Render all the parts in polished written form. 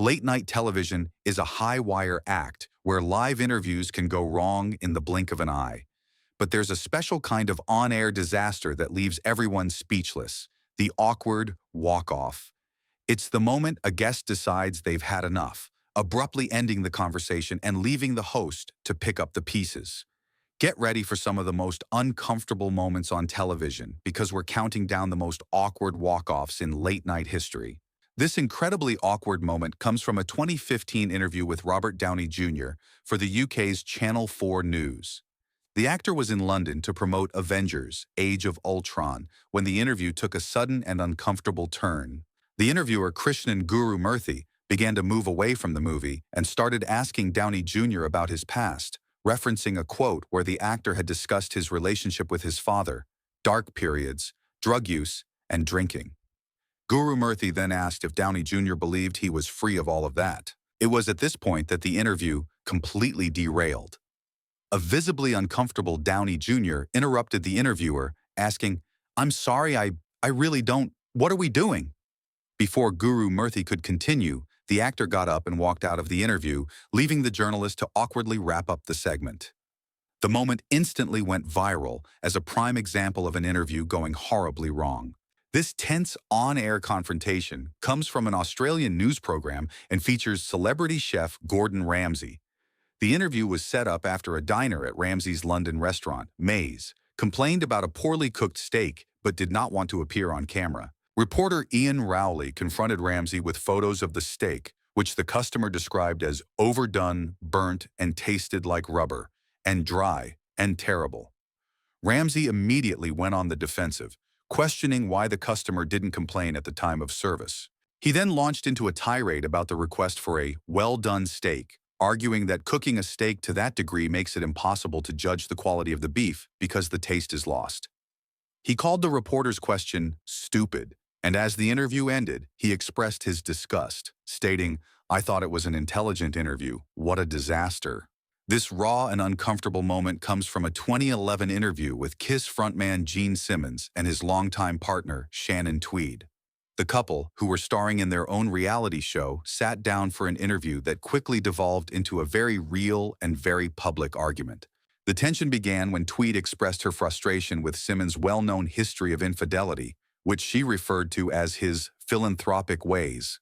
Late-night television is a high-wire act where live interviews can go wrong in the blink of an eye. But there's a special kind of on-air disaster that leaves everyone speechless, the awkward walk-off. It's the moment a guest decides they've had enough, abruptly ending the conversation and leaving the host to pick up the pieces. Get ready for some of the most uncomfortable moments on television because we're counting down the most awkward walk-offs in late-night history. This incredibly awkward moment comes from a 2015 interview with Robert Downey Jr. for the UK's Channel 4 News. The actor was in London to promote Avengers: Age of Ultron when the interview took a sudden and uncomfortable turn. The interviewer, Krishnan Guru Murthy, began to move away from the movie and started asking Downey Jr. about his past, referencing a quote where the actor had discussed his relationship with his father, dark periods, drug use, and drinking. Guru Murthy then asked if Downey Jr. believed he was free of all of that. It was at this point that the interview completely derailed. A visibly uncomfortable Downey Jr. interrupted the interviewer, asking, "I'm sorry, I really don't, what are we doing?" Before Guru Murthy could continue, the actor got up and walked out of the interview, leaving the journalist to awkwardly wrap up the segment. The moment instantly went viral as a prime example of an interview going horribly wrong. This tense on-air confrontation comes from an Australian news program and features celebrity chef Gordon Ramsay. The interview was set up after a diner at Ramsay's London restaurant, Maze, complained about a poorly cooked steak but did not want to appear on camera. Reporter Ian Rowley confronted Ramsay with photos of the steak, which the customer described as overdone, burnt, and tasted like rubber, and dry and terrible. Ramsay immediately went on the defensive, questioning why the customer didn't complain at the time of service. He then launched into a tirade about the request for a well-done steak, arguing that cooking a steak to that degree makes it impossible to judge the quality of the beef because the taste is lost. He called the reporter's question stupid, and as the interview ended, he expressed his disgust, stating, "I thought it was an intelligent interview. What a disaster." This raw and uncomfortable moment comes from a 2011 interview with Kiss frontman Gene Simmons and his longtime partner, Shannon Tweed. The couple, who were starring in their own reality show, sat down for an interview that quickly devolved into a very real and very public argument. The tension began when Tweed expressed her frustration with Simmons' well-known history of infidelity, which she referred to as his philanthropic ways.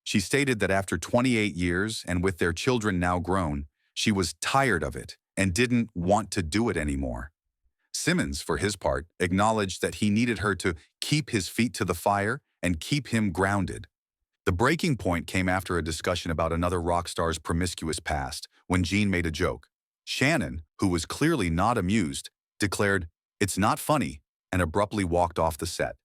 She stated that after 28 years and with their children now grown, she was tired of it and didn't want to do it anymore. Simmons, for his part, acknowledged that he needed her to keep his feet to the fire and keep him grounded. The breaking point came after a discussion about another rock star's promiscuous past when Gene made a joke. Shannon, who was clearly not amused, declared, "It's not funny," and abruptly walked off the set.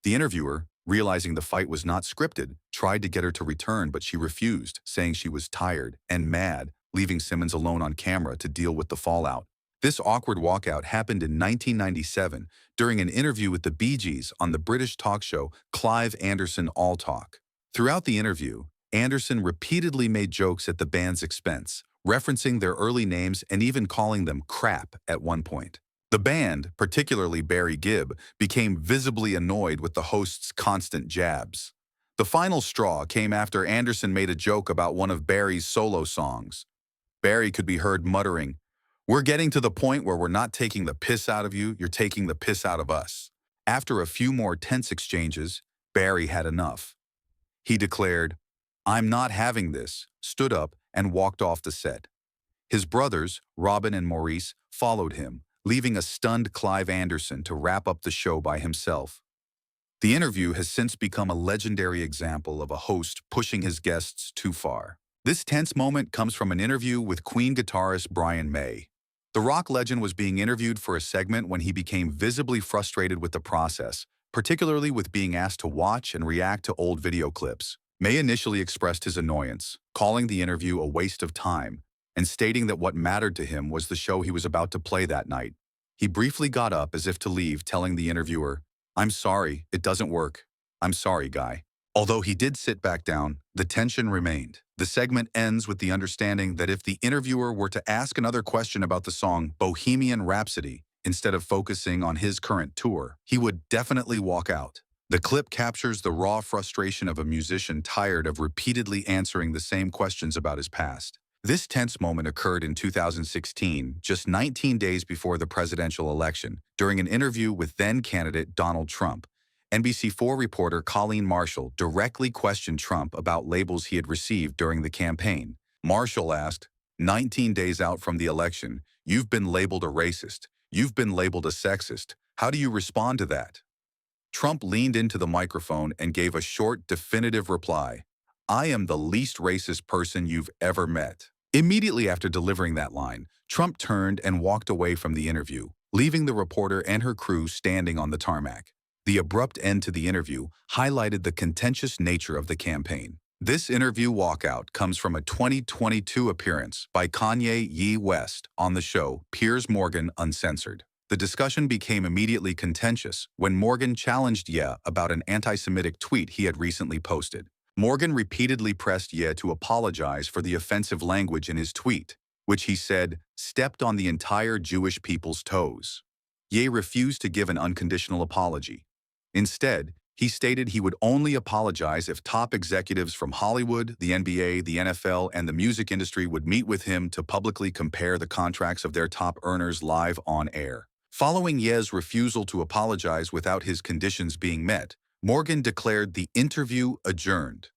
The interviewer, realizing the fight was not scripted, tried to get her to return, but she refused, saying she was tired and mad, leaving Simmons alone on camera to deal with the fallout. This awkward walkout happened in 1997 during an interview with the Bee Gees on the British talk show Clive Anderson All Talk. Throughout the interview, Anderson repeatedly made jokes at the band's expense, referencing their early names and even calling them crap at one point. The band, particularly Barry Gibb, became visibly annoyed with the host's constant jabs. The final straw came after Anderson made a joke about one of Barry's solo songs. Barry could be heard muttering, "We're getting to the point where we're not taking the piss out of you, you're taking the piss out of us." After a few more tense exchanges, Barry had enough. He declared, "I'm not having this," stood up, and walked off the set. His brothers, Robin and Maurice, followed him, leaving a stunned Clive Anderson to wrap up the show by himself. The interview has since become a legendary example of a host pushing his guests too far. This tense moment comes from an interview with Queen guitarist Brian May. The rock legend was being interviewed for a segment when he became visibly frustrated with the process, particularly with being asked to watch and react to old video clips. May initially expressed his annoyance, calling the interview a waste of time, and stating that what mattered to him was the show he was about to play that night. He briefly got up as if to leave, telling the interviewer, "I'm sorry, it doesn't work. I'm sorry, guy." Although he did sit back down, the tension remained. The segment ends with the understanding that if the interviewer were to ask another question about the song Bohemian Rhapsody, instead of focusing on his current tour, he would definitely walk out. The clip captures the raw frustration of a musician tired of repeatedly answering the same questions about his past. This tense moment occurred in 2016, just 19 days before the presidential election, during an interview with then-candidate Donald Trump. NBC4 reporter Colleen Marshall directly questioned Trump about labels he had received during the campaign. Marshall asked, "19 days out from the election, you've been labeled a racist. You've been labeled a sexist. How do you respond to that?" Trump leaned into the microphone and gave a short, definitive reply. "I am the least racist person you've ever met." Immediately after delivering that line, Trump turned and walked away from the interview, leaving the reporter and her crew standing on the tarmac. The abrupt end to the interview highlighted the contentious nature of the campaign. This interview walkout comes from a 2022 appearance by Kanye West on the show Piers Morgan Uncensored. The discussion became immediately contentious when Morgan challenged Ye about an anti-Semitic tweet he had recently posted. Morgan repeatedly pressed Ye to apologize for the offensive language in his tweet, which he said stepped on the entire Jewish people's toes. Ye refused to give an unconditional apology. Instead, he stated he would only apologize if top executives from Hollywood, the NBA, the NFL, and the music industry would meet with him to publicly compare the contracts of their top earners live on air. Following Ye's refusal to apologize without his conditions being met, Morgan declared the interview adjourned.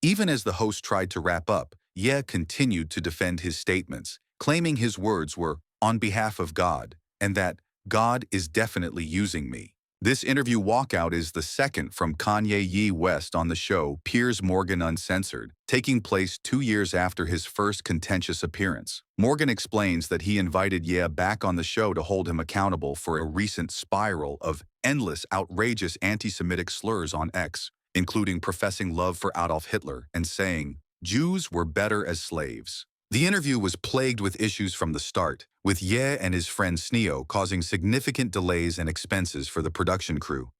Even as the host tried to wrap up, Ye continued to defend his statements, claiming his words were "on behalf of God" and that "God is definitely using me." This interview walkout is the second from Kanye West on the show Piers Morgan Uncensored, taking place 2 years after his first contentious appearance. Morgan explains that he invited Ye back on the show to hold him accountable for a recent spiral of endless, outrageous anti-Semitic slurs on X, including professing love for Adolf Hitler and saying, "Jews were better as slaves." The interview was plagued with issues from the start, with Ye and his friend Sneo causing significant delays and expenses for the production crew.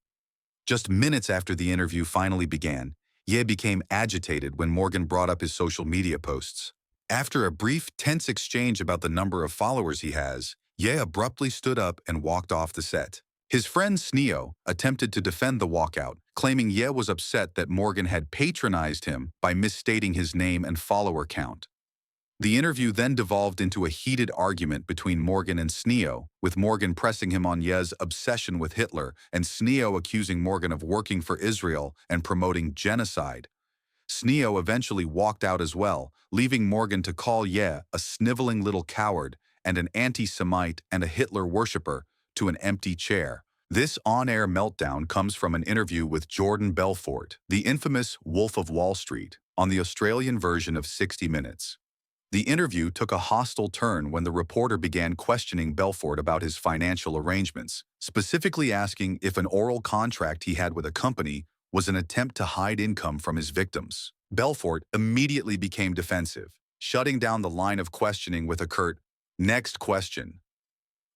Just minutes after the interview finally began, Ye became agitated when Morgan brought up his social media posts. After a brief, tense exchange about the number of followers he has, Ye abruptly stood up and walked off the set. His friend Sneo attempted to defend the walkout, claiming Ye was upset that Morgan had patronized him by misstating his name and follower count. The interview then devolved into a heated argument between Morgan and Sneo, with Morgan pressing him on Ye's obsession with Hitler and Sneo accusing Morgan of working for Israel and promoting genocide. Sneo eventually walked out as well, leaving Morgan to call Ye a sniveling little coward and an anti-Semite and a Hitler worshipper to an empty chair. This on-air meltdown comes from an interview with Jordan Belfort, the infamous Wolf of Wall Street, on the Australian version of 60 Minutes. The interview took a hostile turn when the reporter began questioning Belfort about his financial arrangements, specifically asking if an oral contract he had with a company was an attempt to hide income from his victims. Belfort immediately became defensive, shutting down the line of questioning with a curt, "Next question."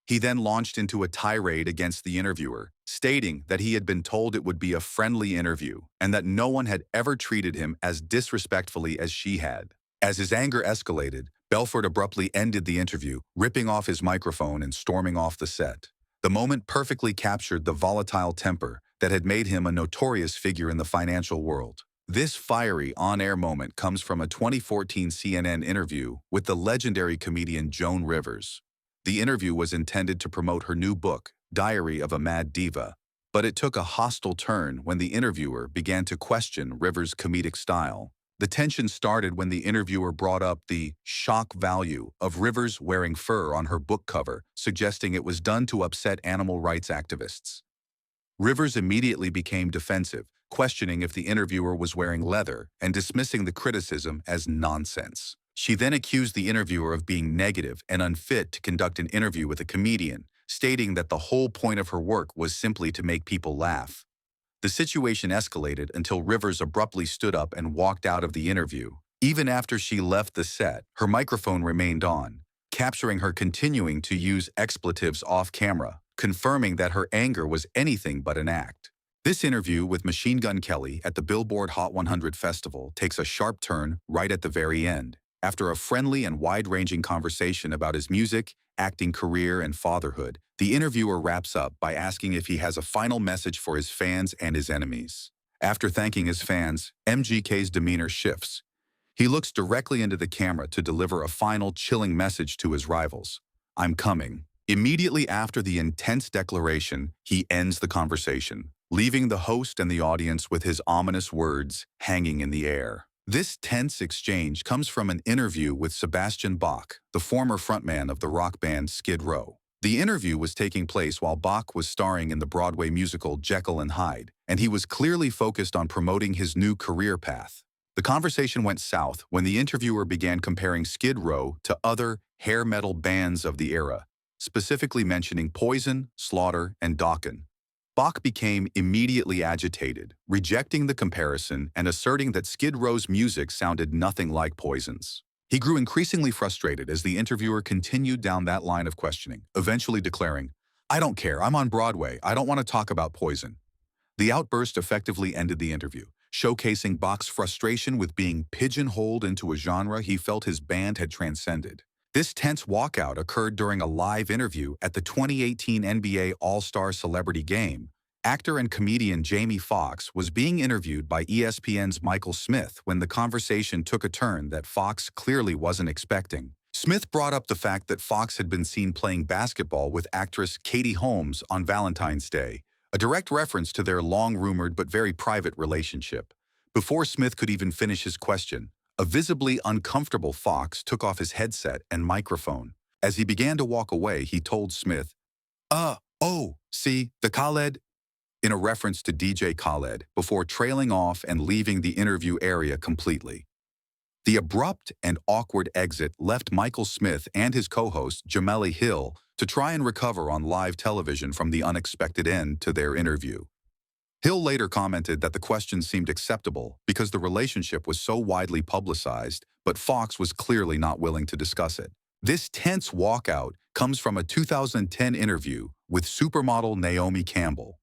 He then launched into a tirade against the interviewer, stating that he had been told it would be a friendly interview and that no one had ever treated him as disrespectfully as she had. As his anger escalated, Belfort abruptly ended the interview, ripping off his microphone and storming off the set. The moment perfectly captured the volatile temper that had made him a notorious figure in the financial world. This fiery on-air moment comes from a 2014 CNN interview with the legendary comedian Joan Rivers. The interview was intended to promote her new book, Diary of a Mad Diva, but it took a hostile turn when the interviewer began to question Rivers' comedic style. The tension started when the interviewer brought up the shock value of Rivers wearing fur on her book cover, suggesting it was done to upset animal rights activists. Rivers immediately became defensive, questioning if the interviewer was wearing leather and dismissing the criticism as nonsense. She then accused the interviewer of being negative and unfit to conduct an interview with a comedian, stating that the whole point of her work was simply to make people laugh. The situation escalated until Rivers abruptly stood up and walked out of the interview. Even after she left the set, her microphone remained on, capturing her continuing to use expletives off-camera, confirming that her anger was anything but an act. This interview with Machine Gun Kelly at the Billboard Hot 100 Festival takes a sharp turn right at the very end. After a friendly and wide-ranging conversation about his music, acting career, and fatherhood, the interviewer wraps up by asking if he has a final message for his fans and his enemies. After thanking his fans, MGK's demeanor shifts. He looks directly into the camera to deliver a final chilling message to his rivals. "I'm coming." Immediately after the intense declaration, he ends the conversation, leaving the host and the audience with his ominous words hanging in the air. This tense exchange comes from an interview with Sebastian Bach, the former frontman of the rock band Skid Row. The interview was taking place while Bach was starring in the Broadway musical Jekyll and Hyde, and he was clearly focused on promoting his new career path. The conversation went south when the interviewer began comparing Skid Row to other hair metal bands of the era, specifically mentioning Poison, Slaughter, and Dokken. Bach became immediately agitated, rejecting the comparison and asserting that Skid Row's music sounded nothing like Poison's. He grew increasingly frustrated as the interviewer continued down that line of questioning, eventually declaring, "I don't care, I'm on Broadway, I don't want to talk about Poison." The outburst effectively ended the interview, showcasing Bach's frustration with being pigeonholed into a genre he felt his band had transcended. This tense walkout occurred during a live interview at the 2018 NBA All-Star Celebrity Game. Actor and comedian Jaime Fox was being interviewed by ESPN's Michael Smith when the conversation took a turn that Fox clearly wasn't expecting. Smith brought up the fact that Fox had been seen playing basketball with actress Katie Holmes on Valentine's Day, a direct reference to their long-rumored but very private relationship. Before Smith could even finish his question, a visibly uncomfortable Fox took off his headset and microphone. As he began to walk away, he told Smith, see, the Khaled," in a reference to DJ Khaled, before trailing off and leaving the interview area completely. The abrupt and awkward exit left Michael Smith and his co-host, Jameli Hill, to try and recover on live television from the unexpected end to their interview. Hill later commented that the question seemed acceptable because the relationship was so widely publicized, but Fox was clearly not willing to discuss it. This tense walkout comes from a 2010 interview with supermodel Naomi Campbell.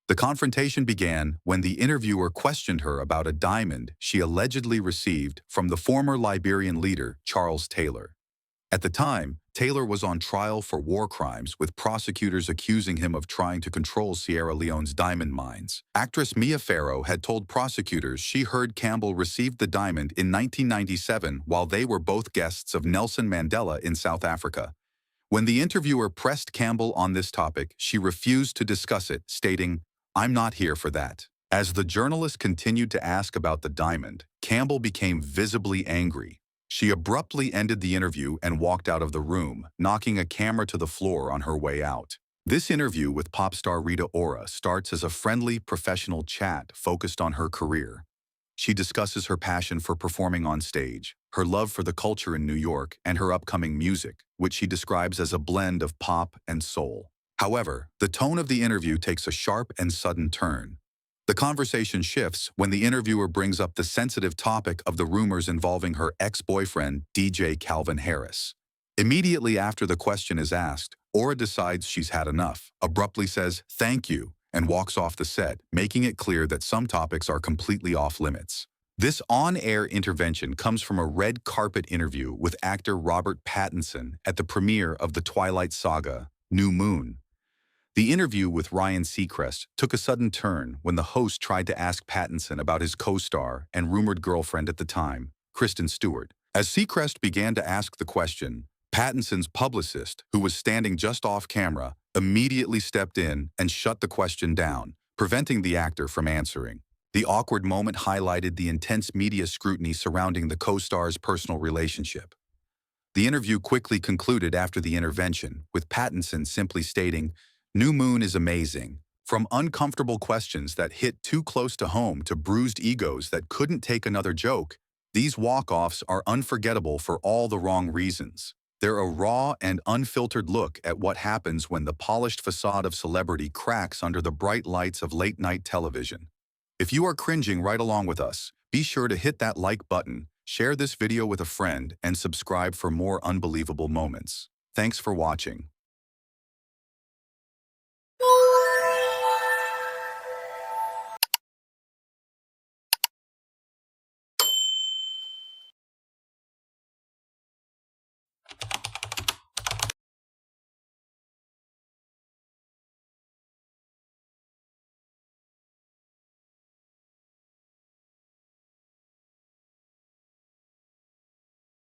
The confrontation began when the interviewer questioned her about a diamond she allegedly received from the former Liberian leader, Charles Taylor. At the time, Taylor was on trial for war crimes, with prosecutors accusing him of trying to control Sierra Leone's diamond mines. Actress Mia Farrow had told prosecutors she heard Campbell received the diamond in 1997 while they were both guests of Nelson Mandela in South Africa. When the interviewer pressed Campbell on this topic, she refused to discuss it, stating, "I'm not here for that." As the journalist continued to ask about the diamond, Campbell became visibly angry. She abruptly ended the interview and walked out of the room, knocking a camera to the floor on her way out. This interview with pop star Rita Ora starts as a friendly, professional chat focused on her career. She discusses her passion for performing on stage, her love for the culture in New York, and her upcoming music, which she describes as a blend of pop and soul. However, the tone of the interview takes a sharp and sudden turn. The conversation shifts when the interviewer brings up the sensitive topic of the rumors involving her ex-boyfriend, DJ Calvin Harris. Immediately after the question is asked, Ora decides she's had enough, abruptly says, "Thank you," and walks off the set, making it clear that some topics are completely off-limits. This on-air intervention comes from a red carpet interview with actor Robert Pattinson at the premiere of the Twilight Saga, New Moon. The interview with Ryan Seacrest took a sudden turn when the host tried to ask Pattinson about his co-star and rumored girlfriend at the time, Kristen Stewart. As Seacrest began to ask the question, Pattinson's publicist, who was standing just off camera, immediately stepped in and shut the question down, preventing the actor from answering. The awkward moment highlighted the intense media scrutiny surrounding the co-star's personal relationship. The interview quickly concluded after the intervention, with Pattinson simply stating, "New Moon is amazing." From uncomfortable questions that hit too close to home to bruised egos that couldn't take another joke, these walk-offs are unforgettable for all the wrong reasons. They're a raw and unfiltered look at what happens when the polished facade of celebrity cracks under the bright lights of late-night television. If you are cringing right along with us, be sure to hit that like button, share this video with a friend, and subscribe for more unbelievable moments. Thanks for watching.